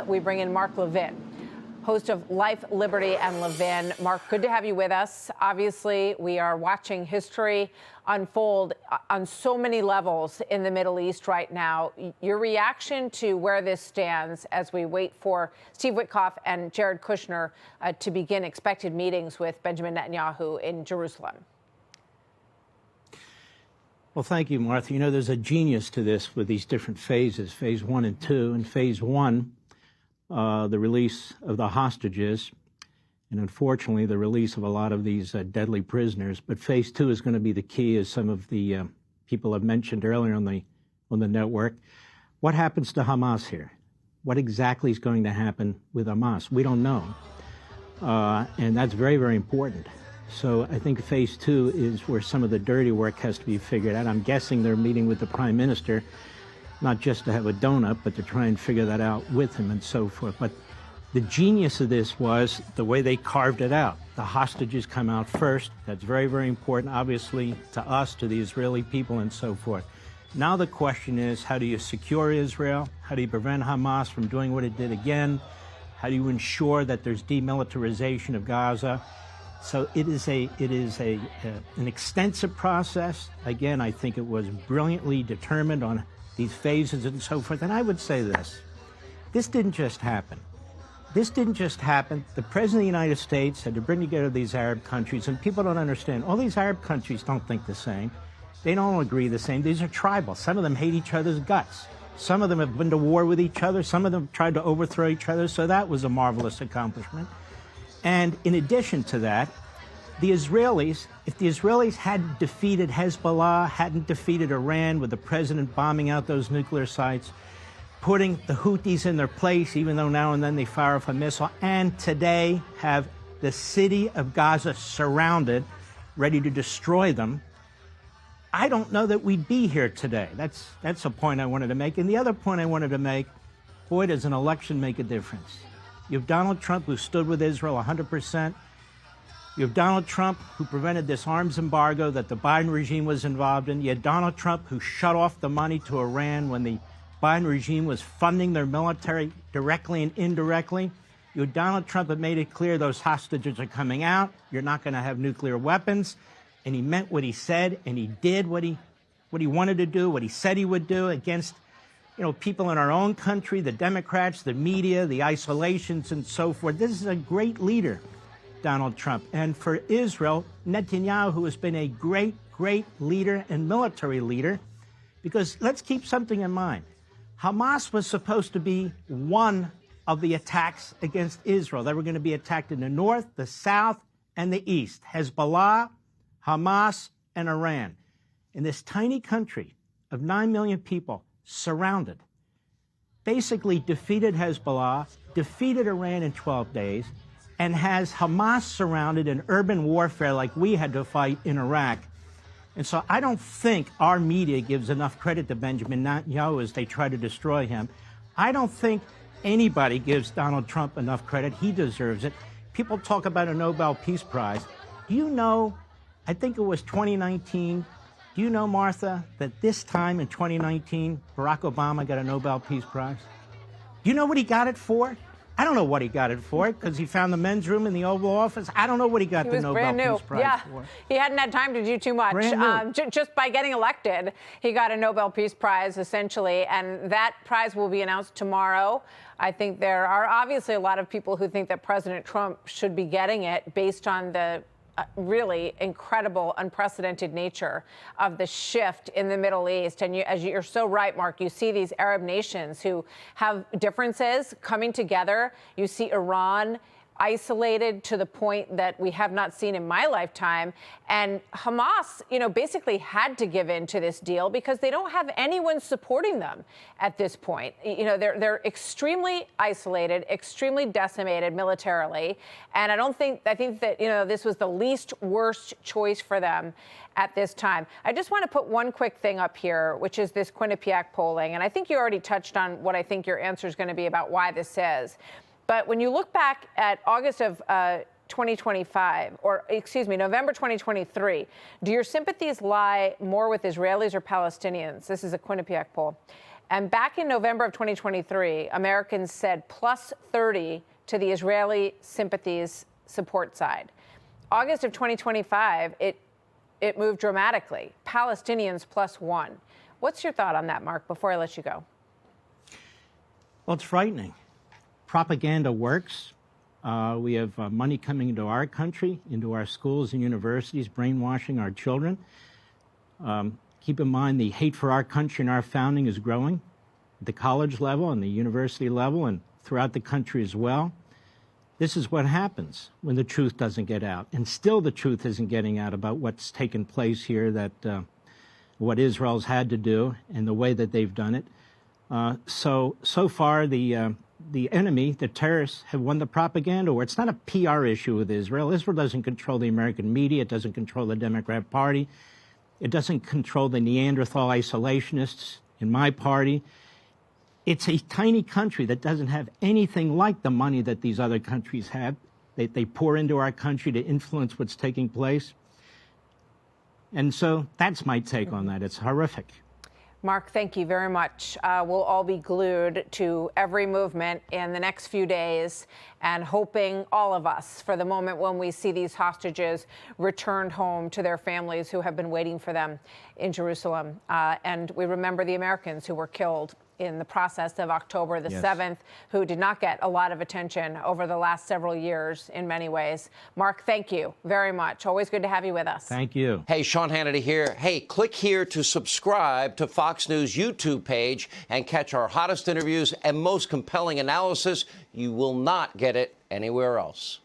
we bring in Mark Levin, host of Life, Liberty, and Levin. Mark, good to have you with us. Obviously, we are watching history unfold on so many levels in the Middle East right now. Your reaction to where this stands as we wait for Steve Witkoff and Jared Kushner to begin expected meetings with Benjamin Netanyahu in Jerusalem? Well, thank you, Martha. You know, there's a genius to this with these different phases, phase 1 and 2. In phase 1, the release of the hostages, and unfortunately, the release of a lot of these deadly prisoners. But phase 2 is going to be the key, as some of the people have mentioned earlier on the network. What happens to Hamas here? What exactly is going to happen with Hamas? We don't know. And that's very, very important. So I think phase 2 is where some of the dirty work has to be figured out. I'm guessing they're meeting with the Prime Minister, not just to have a donut, but to try and figure that out with him and so forth. But the genius of this was the way they carved it out. The hostages come out first. That's very, very important, obviously, to us, to the Israeli people, and so forth. Now the question is, how do you secure Israel? How do you prevent Hamas from doing what it did again? How do you ensure that there's demilitarization of Gaza? So it is an extensive process. Again, I think it was brilliantly determined on these phases and so forth. And I would say this didn't just happen. This didn't just happen. The President of the United States had to bring together these Arab countries, and people don't understand. All these Arab countries don't think the same. They don't agree the same. These are tribal. Some of them hate each other's guts. Some of them have been to war with each other. Some of them tried to overthrow each other. So that was a marvelous accomplishment. And in addition to that, the Israelis, if the Israelis hadn't defeated Hezbollah, hadn't defeated Iran with the president bombing out those nuclear sites, putting the Houthis in their place, even though now and then they fire off a missile, and today have the city of Gaza surrounded, ready to destroy them, I don't know that we'd be here today. That's a point I wanted to make. And the other point I wanted to make, boy, does an election make a difference. You have Donald Trump, who stood with Israel 100%. You have Donald Trump, who prevented this arms embargo that the Biden regime was involved in. You had Donald Trump, who shut off the money to Iran when the Biden regime was funding their military directly and indirectly. You had Donald Trump that made it clear those hostages are coming out. You're not going to have nuclear weapons. And he meant what he said, and he did what he wanted to do, what he said he would do against, people in our own country, the Democrats, the media, the isolations, and so forth. This is a great leader, Donald Trump. And for Israel, Netanyahu, who has been a great, great leader and military leader, because let's keep something in mind. Hamas was supposed to be one of the attacks against Israel. They were going to be attacked in the north, the south, and the east. Hezbollah, Hamas, and Iran. In this tiny country of 9 million people, surrounded, basically defeated Hezbollah, defeated Iran in 12 days, and has Hamas surrounded in urban warfare like we had to fight in Iraq. And so I don't think our media gives enough credit to Benjamin Netanyahu as they try to destroy him. I don't think anybody gives Donald Trump enough credit. He deserves it. People talk about a Nobel Peace Prize. Do you know, I think it was 2019, do you know, Martha, that this time in 2019, Barack Obama got a Nobel Peace Prize? Do you know what he got it for? I don't know what he got it for, because he found the men's room in the Oval Office. I don't know what he got the Nobel Peace Prize for. He hadn't had time to do too much. Just by getting elected, he got a Nobel Peace Prize, essentially, and that prize will be announced tomorrow. I think there are obviously a lot of people who think that President Trump should be getting it based on the really incredible, unprecedented nature of the shift in the Middle East. And as you're so right, Mark, you see these Arab nations who have differences coming together. You see Iran isolated to the point that we have not seen in my lifetime. And Hamas, basically had to give in to this deal because they don't have anyone supporting them at this point. They're extremely isolated, extremely decimated militarily. And I think that, this was the least worst choice for them at this time. I just want to put one quick thing up here, which is this Quinnipiac polling. And I think you already touched on what I think your answer is going to be about why this is. But when you look back at August of 2025, or excuse me, November 2023, do your sympathies lie more with Israelis or Palestinians? This is a Quinnipiac poll. And back in November of 2023, Americans said plus 30 to the Israeli sympathies support side. August of 2025, it moved dramatically. Palestinians plus 1. What's your thought on that, Mark, before I let you go? Well, it's frightening. Propaganda works. We have money coming into our country, into our schools and universities, brainwashing our children. Keep in mind the hate for our country and our founding is growing at the college level and the university level and throughout the country as well. This is what happens when the truth doesn't get out. And still the truth isn't getting out about what's taken place here, that what Israel's had to do and the way that they've done it. So far, the enemy, the terrorists, have won the propaganda war. It's not a PR issue with Israel. Israel doesn't control the American media. It doesn't control the Democrat Party. It doesn't control the Neanderthal isolationists in my party. It's a tiny country that doesn't have anything like the money that these other countries have. They pour into our country to influence what's taking place. And so that's my take on that. It's horrific. Mark, thank you very much. We'll all be glued to every movement in the next few days and hoping, all of us, for the moment when we see these hostages returned home to their families who have been waiting for them in Jerusalem. And we remember the Americans who were killed in the process of October the 7th, who did not get a lot of attention over the last several years in many ways. Mark, thank you very much. Always good to have you with us. Thank you. Hey, Sean Hannity here. Hey, click here to subscribe to Fox News YouTube page and catch our hottest interviews and most compelling analysis. You will not get it anywhere else.